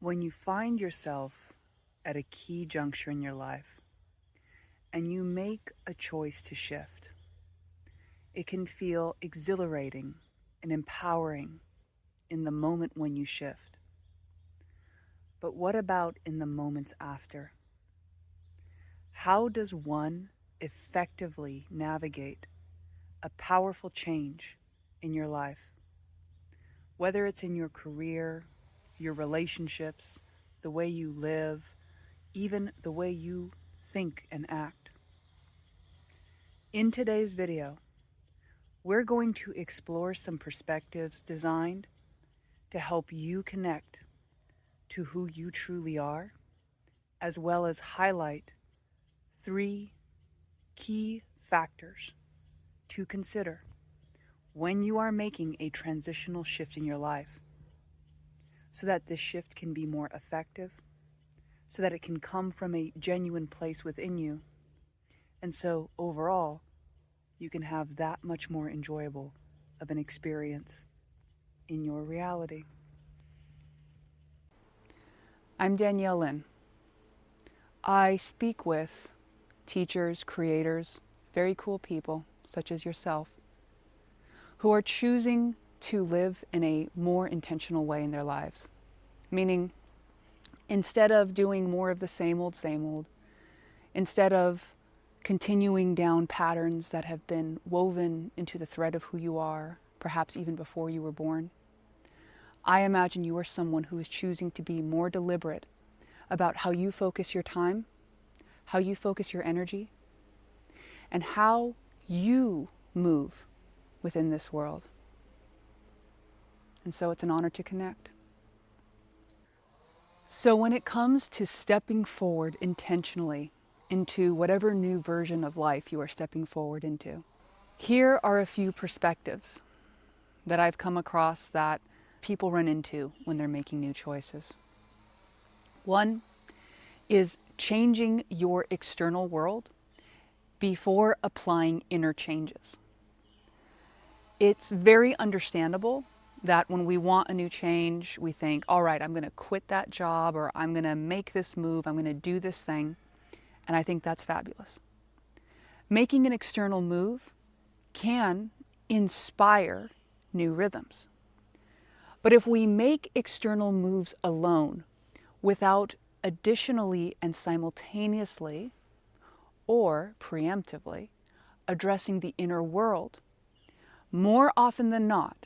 When you find yourself at a key juncture in your life and you make a choice to shift, it can feel exhilarating and empowering in the moment when you shift. But what about in the moments after? How does one effectively navigate a powerful change in your life? Whether it's in your career, your relationships, the way you live, even the way you think and act. In today's video, we're going to explore some perspectives designed to help you connect to who you truly are, as well as highlight 3 key factors to consider when you are making a transitional shift in your life, so that this shift can be more effective, so that it can come from a genuine place within you, and so overall, you can have that much more enjoyable of an experience in your reality. I'm Danielle Lynn. I speak with teachers, creators, very cool people such as yourself, who are choosing to live in a more intentional way in their lives. Meaning, instead of doing more of the same old, instead of continuing down patterns that have been woven into the thread of who you are, perhaps even before you were born, I imagine you are someone who is choosing to be more deliberate about how you focus your time, how you focus your energy, and how you move within this world. And so it's an honor to connect. So when it comes to stepping forward intentionally into whatever new version of life you are stepping forward into, here are a few perspectives that I've come across that people run into when they're making new choices. One is changing your external world before applying inner changes. It's very understandable that when we want a new change, we think, all right, I'm going to quit that job, or I'm going to make this move, I'm going to do this thing. And I think that's fabulous. Making an external move can inspire new rhythms. But if we make external moves alone without additionally and simultaneously or preemptively addressing the inner world, more often than not,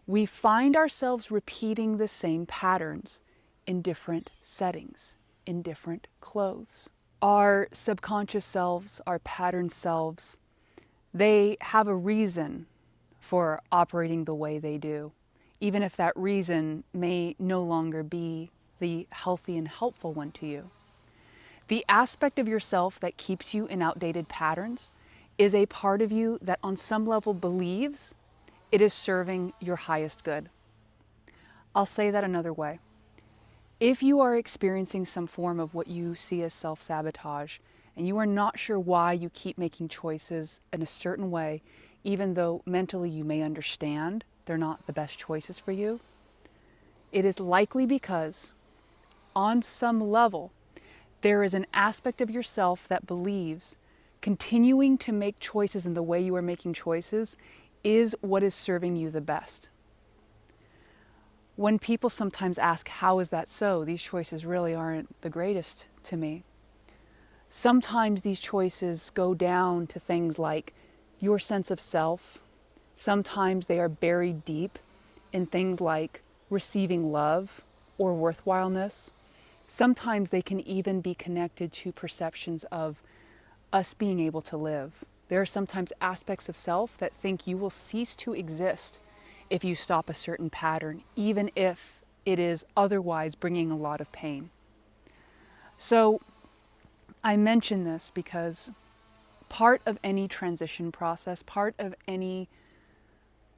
we find ourselves repeating the same patterns in different settings, in different clothes. Our subconscious selves, our pattern selves, they have a reason for operating the way they do, even if that reason may no longer be the healthy and helpful one to you. The aspect of yourself that keeps you in outdated patterns is a part of you that on some level believes it is serving your highest good. I'll say that another way. If you are experiencing some form of what you see as self-sabotage, and you are not sure why you keep making choices in a certain way, even though mentally you may understand they're not the best choices for you, it is likely because on some level, there is an aspect of yourself that believes continuing to make choices in the way you are making choices is what is serving you the best. When people sometimes ask, how is that so? These choices really aren't the greatest to me. Sometimes these choices go down to things like your sense of self. Sometimes they are buried deep in things like receiving love or worthwhileness. Sometimes they can even be connected to perceptions of us being able to live. There are sometimes aspects of self that think you will cease to exist if you stop a certain pattern, even if it is otherwise bringing a lot of pain. So I mention this because part of any transition process, part of any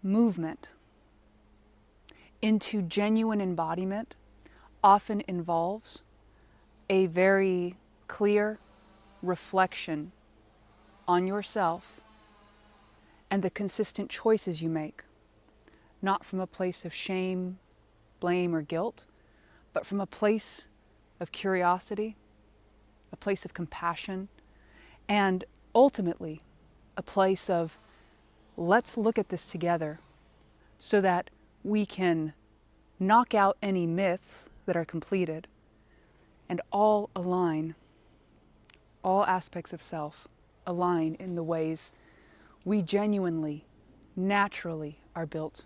movement into genuine embodiment often involves a very clear reflection on yourself and the consistent choices you make, not from a place of shame, blame, or guilt, but from a place of curiosity, a place of compassion, and ultimately a place of let's look at this together so that we can knock out any myths that are completed and all align, all aspects of self align in the ways we genuinely, naturally are built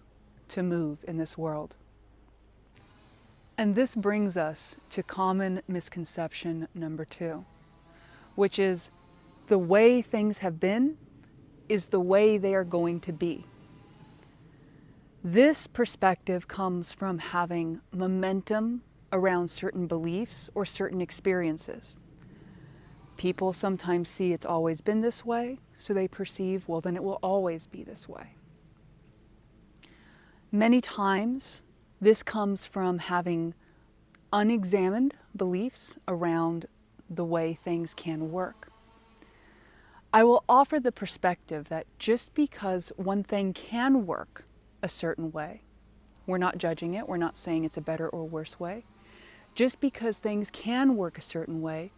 to move in this world. And this brings us to common misconception number 2, which is the way things have been is the way they are going to be. This perspective comes from having momentum around certain beliefs or certain experiences. People sometimes see it's always been this way, so they perceive, well, then it will always be this way. Many times, this comes from having unexamined beliefs around the way things can work. I will offer the perspective that just because one thing can work a certain way, we're not judging it, we're not saying it's a better or worse way, just because things can work a certain way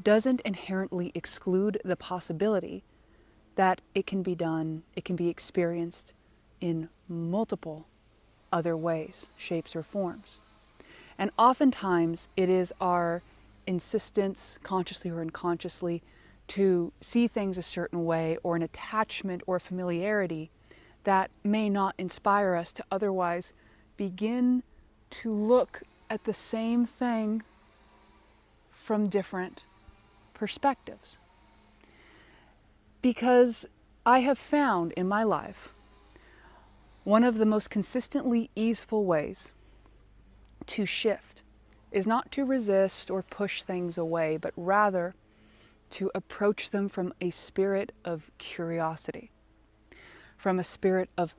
doesn't inherently exclude the possibility that it can be done, it can be experienced in multiple other ways, shapes, or forms. And oftentimes it is our insistence, consciously or unconsciously, to see things a certain way or an attachment or familiarity that may not inspire us to otherwise begin to look at the same thing from different perspectives. Because I have found in my life one of the most consistently easeful ways to shift is not to resist or push things away, but rather to approach them from a spirit of curiosity, from a spirit of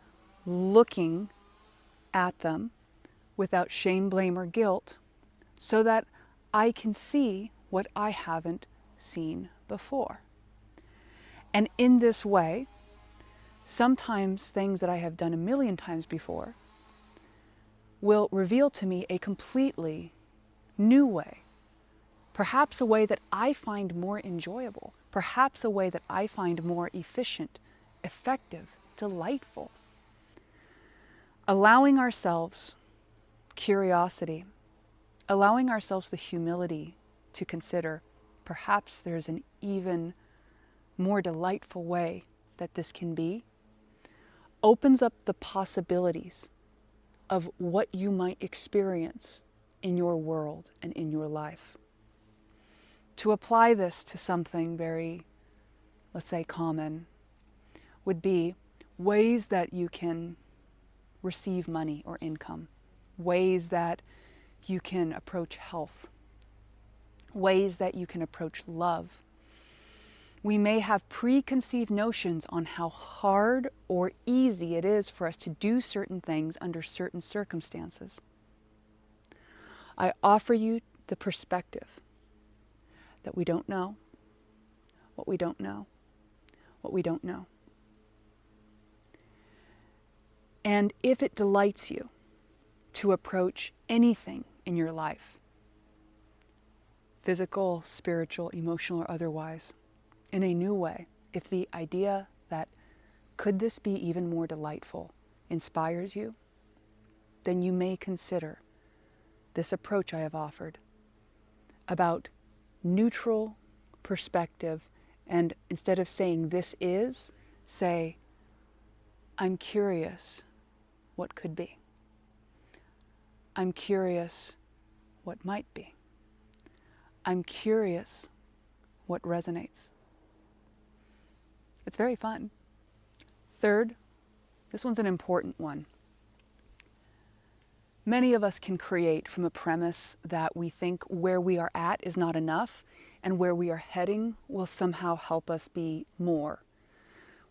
looking at them without shame, blame, or guilt, so that I can see what I haven't seen before. And in this way, sometimes things that I have done a million times before will reveal to me a completely new way. Perhaps a way that I find more enjoyable. Perhaps a way that I find more efficient, effective, delightful. Allowing ourselves curiosity, allowing ourselves the humility to consider perhaps there's an even more delightful way that this can be, opens up the possibilities of what you might experience in your world and in your life. To apply this to something very, let's say, common, would be ways that you can receive money or income, ways that you can approach health, ways that you can approach love. We may have preconceived notions on how hard or easy it is for us to do certain things under certain circumstances. I offer you the perspective that we don't know what we don't know, what we don't know. And if it delights you to approach anything in your life, physical, spiritual, emotional, or otherwise, in a new way, if the idea that could this be even more delightful inspires you, then you may consider this approach I have offered about neutral perspective, and instead of saying this is, say, I'm curious what could be. I'm curious what might be. I'm curious what resonates. It's very fun. Third, this one's an important one. Many of us can create from a premise that we think where we are at is not enough, and where we are heading will somehow help us be more.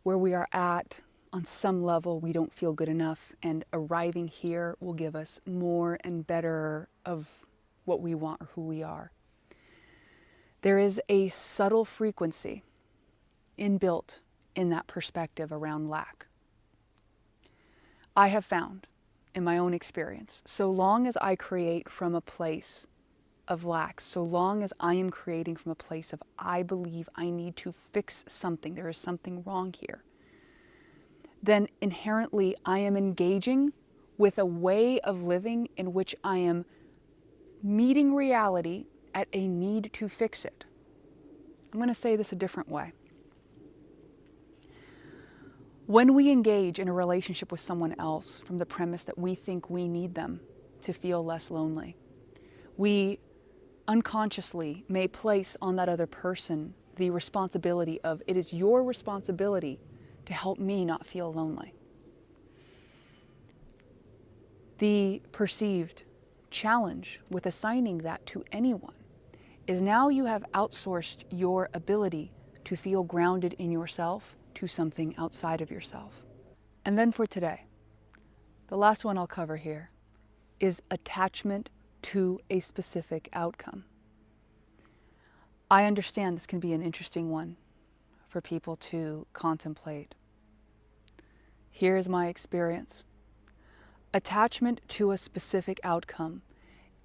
Where we are at, on some level, we don't feel good enough, and arriving here will give us more and better of what we want or who we are. There is a subtle frequency inbuilt in that perspective around lack. I have found in my own experience, so long as I create from a place of lack, so long as I am creating from a place of I believe I need to fix something, there is something wrong here, then inherently I am engaging with a way of living in which I am meeting reality at a need to fix it. I'm going to say this a different way. When we engage in a relationship with someone else from the premise that we think we need them to feel less lonely, we unconsciously may place on that other person the responsibility of, it is your responsibility to help me not feel lonely. The perceived challenge with assigning that to anyone is now you have outsourced your ability to feel grounded in yourself to something outside of yourself. And then for today, the last one I'll cover here is attachment to a specific outcome. I understand this can be an interesting one for people to contemplate. Here is my experience. Attachment to a specific outcome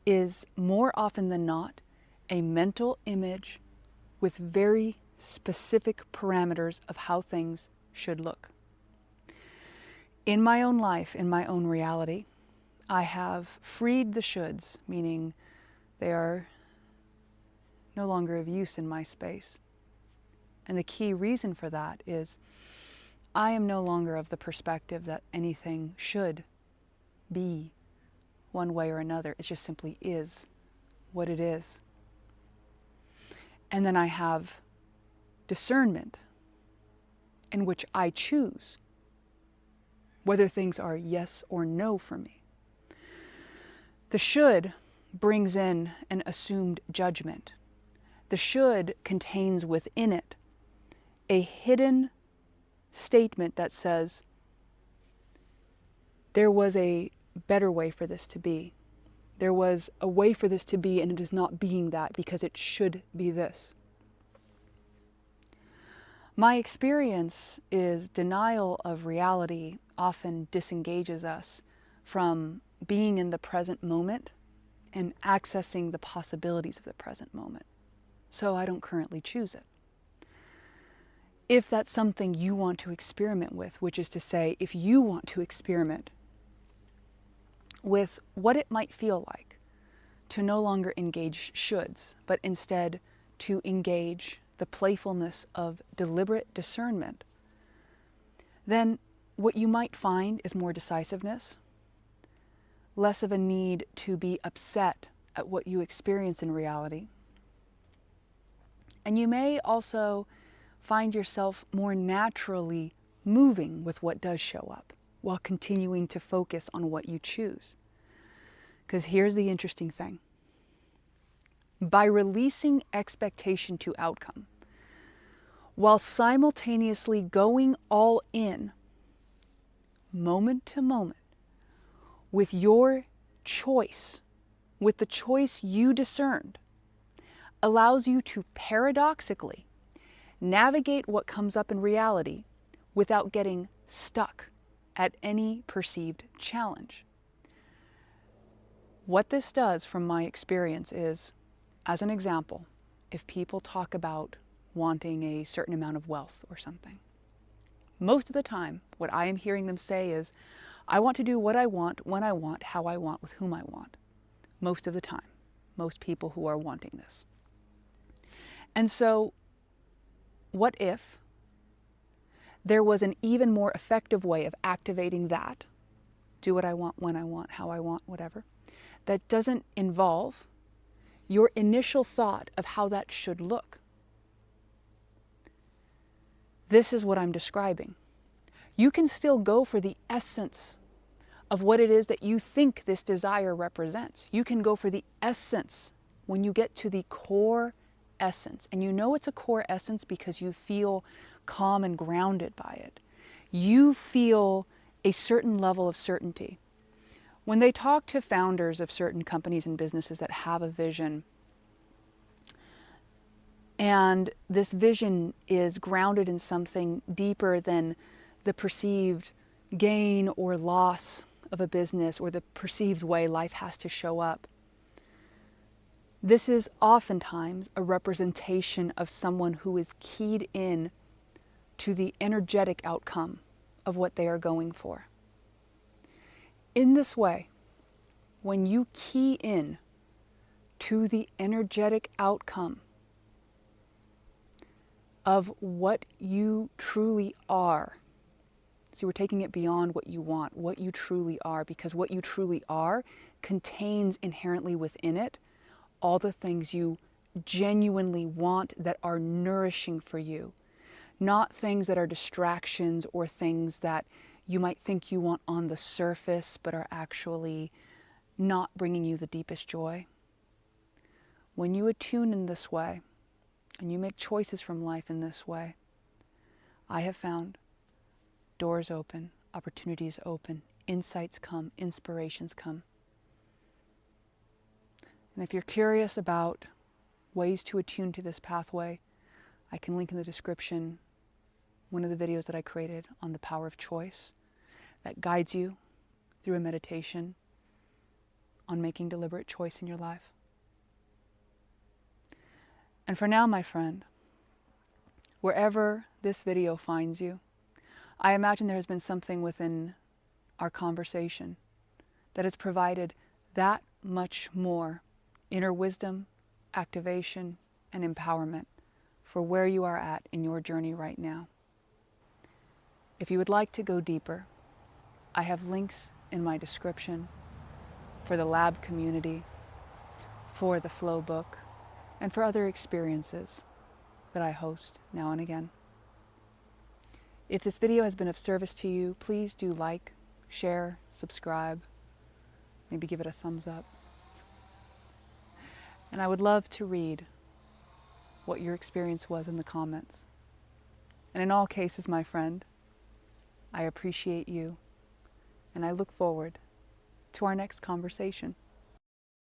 is more often than not a mental image with very specific parameters of how things should look. In my own life, in my own reality, I have freed the shoulds, meaning they are no longer of use in my space. And the key reason for that is I am no longer of the perspective that anything should be one way or another. It just simply is what it is. And then I have discernment in which I choose whether things are yes or no for me. The should brings in an assumed judgment. The should contains within it a hidden statement that says, there was a better way for this to be. There was a way for this to be, and it is not being that because it should be this. My experience is denial of reality often disengages us from being in the present moment and accessing the possibilities of the present moment. So I don't currently choose it. If that's something you want to experiment with, which is to say, if you want to experiment with what it might feel like to no longer engage shoulds, but instead to engage the playfulness of deliberate discernment, then what you might find is more decisiveness, less of a need to be upset at what you experience in reality. And you may also find yourself more naturally moving with what does show up while continuing to focus on what you choose. Because here's the interesting thing. By releasing expectation to outcome, while simultaneously going all in, moment to moment, with your choice, with the choice you discerned, allows you to paradoxically navigate what comes up in reality without getting stuck at any perceived challenge. What this does from my experience is, as an example, if people talk about wanting a certain amount of wealth or something, most of the time what I am hearing them say is, I want to do what I want, when I want, how I want, with whom I want. Most of the time, most people who are wanting this. And so, what if there was an even more effective way of activating that, do what I want, when I want, how I want, whatever, that doesn't involve your initial thought of how that should look? This is what I'm describing. You can still go for the essence of what it is that you think this desire represents. You can go for the essence when you get to the core essence. And you know it's a core essence because you feel calm and grounded by it. You feel a certain level of certainty. When they talk to founders of certain companies and businesses that have a vision, and this vision is grounded in something deeper than the perceived gain or loss of a business or the perceived way life has to show up. This is oftentimes a representation of someone who is keyed in to the energetic outcome of what they are going for. In this way, when you key in to the energetic outcome of what you truly are, see, we're taking it beyond what you want, what you truly are, because what you truly are contains inherently within it all the things you genuinely want that are nourishing for you, not things that are distractions or things that you might think you want on the surface but are actually not bringing you the deepest joy. When you attune in this way and you make choices from life in this way, I have found doors open, opportunities open, insights come, inspirations come. And if you're curious about ways to attune to this pathway, I can link in the description one of the videos that I created on the power of choice that guides you through a meditation on making deliberate choice in your life. And for now, my friend, wherever this video finds you, I imagine there has been something within our conversation that has provided that much more inner wisdom, activation, and empowerment for where you are at in your journey right now. If you would like to go deeper, I have links in my description for the lab community, for the flow book, and for other experiences that I host now and again. If this video has been of service to you, please do like, share, subscribe, maybe give it a thumbs up. And I would love to read what your experience was in the comments. And in all cases, my friend, I appreciate you, and I look forward to our next conversation.